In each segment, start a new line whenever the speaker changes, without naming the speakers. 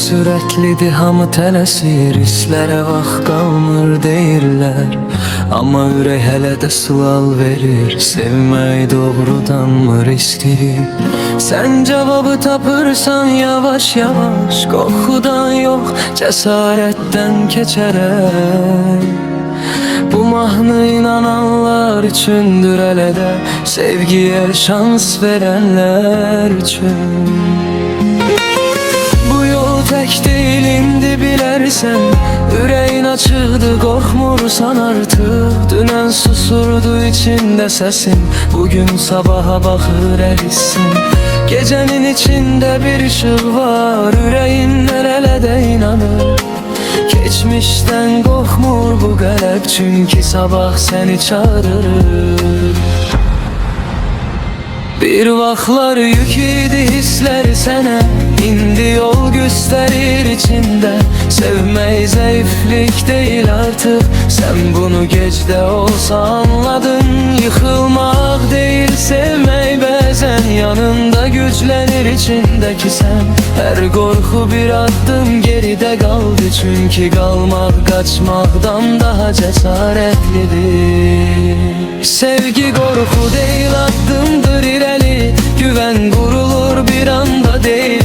sürətlidir, hamı tələsir, hisslərə vaxt qalmır deyirlər. Amma ürək hələ də sual verir, sevmək doğrudanmı riskli? Sən cavabı tapırsan yavaş yavaş, qorxudan yox, cəsarətdən keçərək. Bu mahnı inananlar üçündür hələ də, sevgiyə şans verənlər üçün. Bu yol tək deyil indi bilərsən, ürəyin açıqdı, qorxmursan artıq. Dünən susurdu içində səsin, bugün sabaha baxır əlisin. Gecənin içində bir ışıq var, ürəyin hələ də inanır. Keçmişdən qorxmur bu qəlb, çünki sabah səni çağırır. Bir vaxtlar yük idi hisslər sənə, indi yol göstərir içində. Sevmək zəiflik deyil artıq, sən bunu gecdə olsa anladın. Yıxılmaq deyil sevmək, bəzən yanında güclənir içindəki sən. Hər qorxu bir addım geridə qaldı, çünki qalmaq qaçmaqdan daha cəsarətlidir. Sevgi qorxu deyil, addımdır irəli, güvən qurulur bir anda deyil.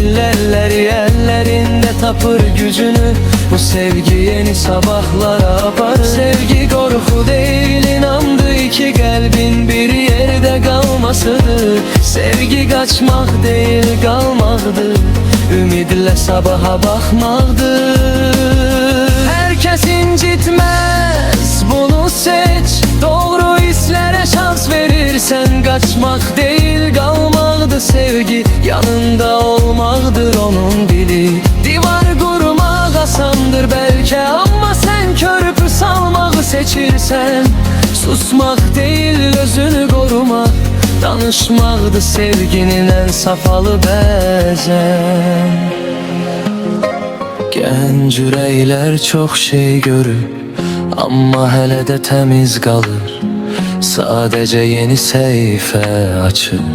Əllərində tapır gücünü, bu sevgi yeni sabahlara aparır. Sevgi qorxu deyil, inandı iki qəlbin bir yerdə qalmasıdır. Sevgi qaçmaq deyil, qalmaqdır, ümidlə sabaha baxmaqdır. Hər kəs incitməz, bunu seç, doğru hisslərə şans verirsən. Qaçmaq deyil, qalmaqdır sevgi, yanında olmaqdır onun dili. Divar qurmaq asandır bəlkə, amma sən körpü salmağı seçirsən. Susmaq deyil, özünü qorumaq, danışmaqdır sevginin ən safalı bəzən. Gənc ürəklər çox şey görür, amma hələ də təmiz qalır. Sadəcə yeni səhifə açır.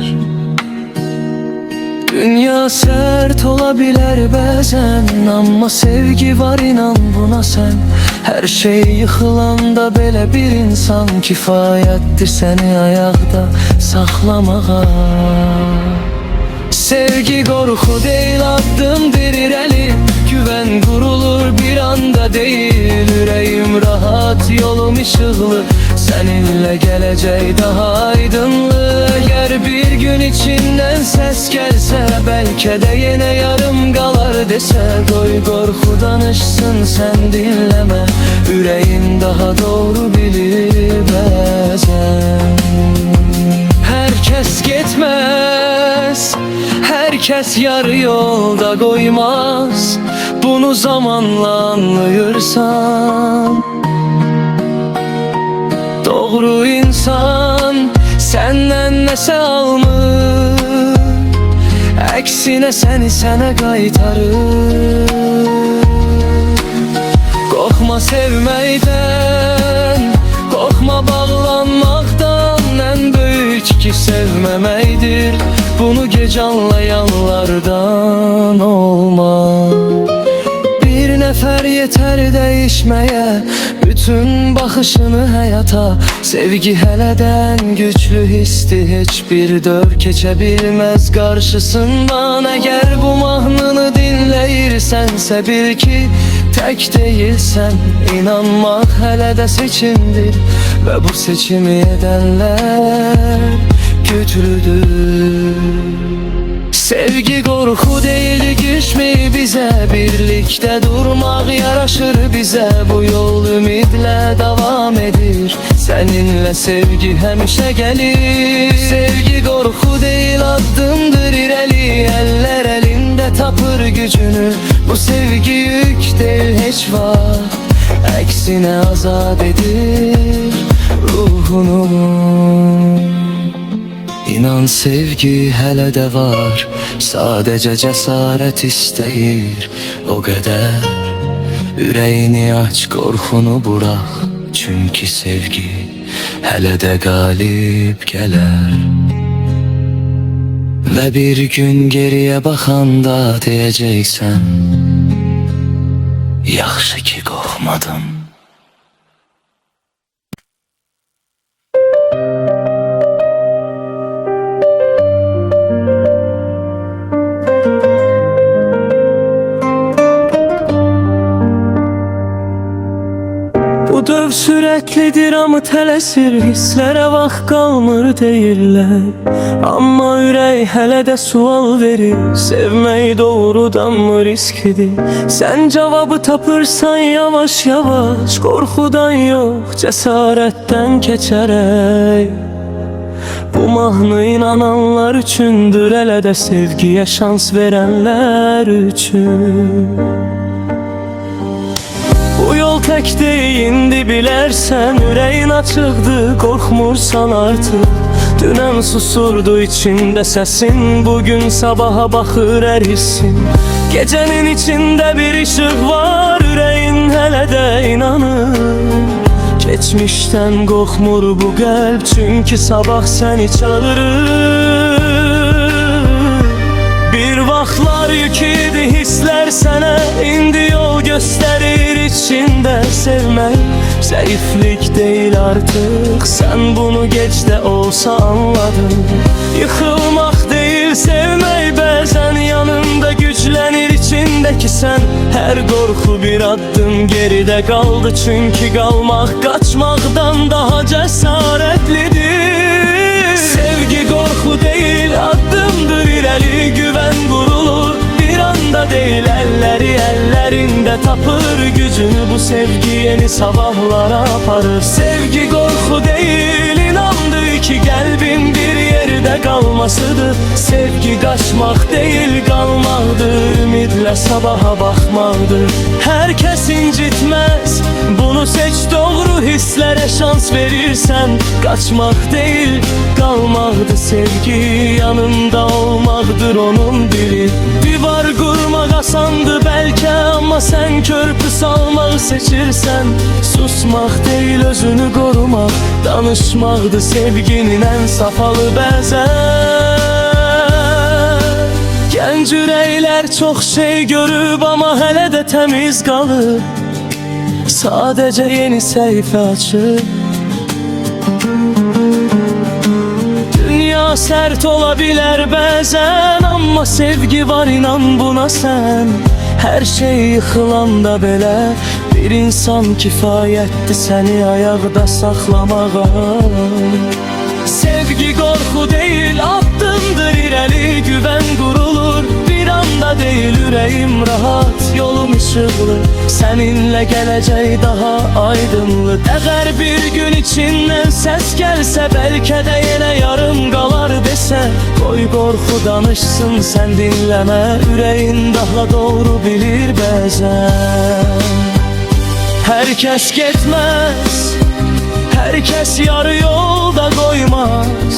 Dünya sərt ola bilər bəzən, amma sevgi var, inan buna sən. Hər şey yıxılanda belə bir insan kifayətdir səni ayaqda saxlamağa. Sevgi qorxu deyil, addımdır irəli, güvən qurulur bir anda deyil. Ürəyim rahat, yolum işıqlı, səninlə gələcək daha aydınlı. Əgər bir gün içindən səs gəlsə, bəlkə də yenə yarım qalar desə, qoy qorxu danışsın, sən dinləmə, ürəyin daha doğru bilir bəzən. Hər kəs getməz, hər kəs yarı yolda qoymaz, bunu zamanla anlayırsan. Doğru insan səndən nəsə almır, əksinə səni sənə qaytarır. Qorxma sevməkdən, qorxma bağlanmaqdan, ən böyük ki sevməməkdir, bunu gec anlayanlardan olma. Bir nəfər yetər dəyişməyə bütün baxışını həyata. Sevgi hələdən güclü histir, heç bir dör keçə bilməz qarşısından. Əgər bu mahnını dinləyirsənsə, bil ki tək deyilsən. İnanmaq hələ də seçimdir və bu seçimi edənlər güclüdür. Sevgi qorxu deyil, güçmü bizə, birlikdə durmaq yaraşır bizə. Bu yol ümidlə davam edir, səninlə sevgi həmişə gəlir. Sevgi qorxu deyil, addımdır irəli, əllər əlində tapır gücünü. Bu sevgi yük deyil heç vaxt, əksinə azad edir ruhunu. İnan sevgi hələ də var, sadəcə cəsarət istəyir o qədər. Ürəyini aç, qorxunu burax, çünki sevgi hələ də qalib gələr. Və bir gün geriyə baxanda deyəcəksən, Yaxşı ki qorxmadım. Bu döv sürətlidir, amma tələsir, hisslərə vaxt qalmır deyirlər. Amma ürək hələ də sual verir, sevmək doğrudanmı riskidir? Sən cavabı tapırsan yavaş yavaş, qorxudan yox, cəsarətdən keçərək. Bu mahnı inananlar üçündür, elə də sevgiyə şans verənlər üçün. Bu yol tək deyil, indi bilərsən, ürəyin açıqdır, qorxmursan artıq. Dünən susurdu içində səsin, bugün sabaha baxır hər hissin. Gecənin içində bir işıq var, ürəyin hələ də inanır. Keçmişdən qorxmur bu qəlb, çünki sabah səni çağırır. Bir vaxtlar yük idi hisslər sənə, indi yol göstərir içində sevmək. Zəiflik deyil artıq, sən bunu gec də olsa anladın. Yıxılmaq deyil sevmək, bəzən yanında güclənir içindəki sən. Hər qorxu bir addım geridə qaldı, çünki qalmaq qaçmaqdan daha cəsarətlidir. Sevgi qorxu deyil, addımdır irəli, güvən qurulur bir anda deyil. Əllərində tapır gücünü, bu sevgi yeni sabahlara aparır. Sevgi qorxu deyil, inandı ki qəlbin bir yerdə qalmasıdır. Sevgi qaçmaq deyil, qalmaqdır, ümidlə sabaha baxmaqdır. Hər kəs incitməz, bunu seç, doğru hisslərə şans verirsən. Qaçmaq deyil, qalmaqdır, sevgi yanında olmaqdır onun dili. Divar qurmaq asandı bəlkə, amma sən körpü salmaq seçirsən. Susmaq deyil, özünü qorumaq, danışmaqdır sevginin ən safalı bəzən. Gənc ürəklər çox şey görüb, amma hələ də təmiz qalır. Sadəcə yeni səhifə açır. Dünya sərt ola bilər bəzən, amma sevgi var, inan buna sən. Hər şey yıxılanda belə bir insan kifayətdir səni ayaqda saxlamağa. Sevgi qorxu deyil, addımdır irəli, güvən qurulur bir anda deyil. Ürəyim rahat, yolum işıqlı, səninlə gələcək daha aydınlıq. Əgər bir gün içindən səs gəlsə, bəlkə də yenə yarım qalar desə, qoy qorxu danışsın, sən dinləmə, ürəyin daha doğru bilir bəzən. Hər kəs getməz, hər kəs yarı yolda qoymaz.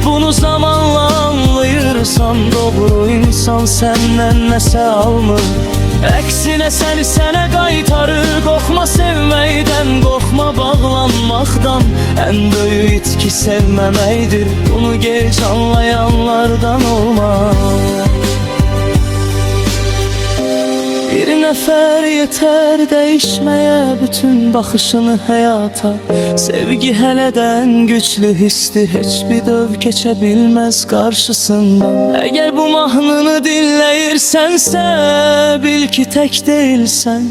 Bunu zamanla anlayırsan, doğru insan səndən nəsə almır. Əksinə səni sənə qaytarır. Qorxma sevməkdən, qorxma bağlanmaqdan. Ən böyük itki sevməməkdir, bunu gec anlayanlardan olmaq. Bir nəfər yetər dəyişməyə bütün baxışını həyata. Sevgi hələdən güclü histir, heç bir döv keçə bilməz qarşısından. Əgər bu mahnını dinləyirsənsə, bil ki tək deyilsən.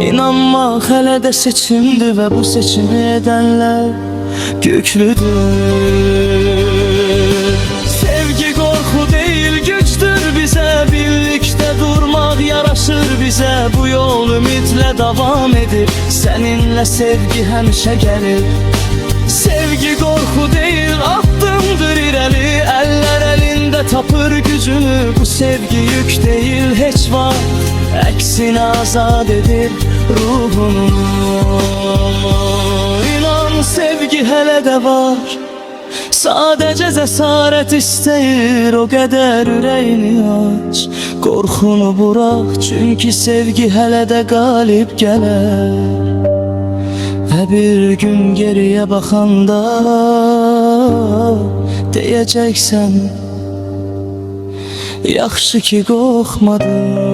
İnanmaq hələ də seçimdir və bu seçimi edənlər güclüdür. Sevgi qorxu deyil, gücdür bizə, birlikdə durmaq yaraşır bizə. Bu yol ümidlə davam edir, səninlə sevgi həmişə gəlir. Sevgi qorxu deyil, addımdır irəli, əllər əlində tapır gücünü. Bu sevgi yük deyil heç vaxt, əksinə azad edir ruhunu. İnan sevgi hələ də var, sadəcə cəsarət istəyir. O qədər ürəyini aç, qorxunu burax, çünki sevgi hələ də qalib gələr. Və bir gün geriyə baxanda deyəcəksən, yaxşı ki qorxmadım.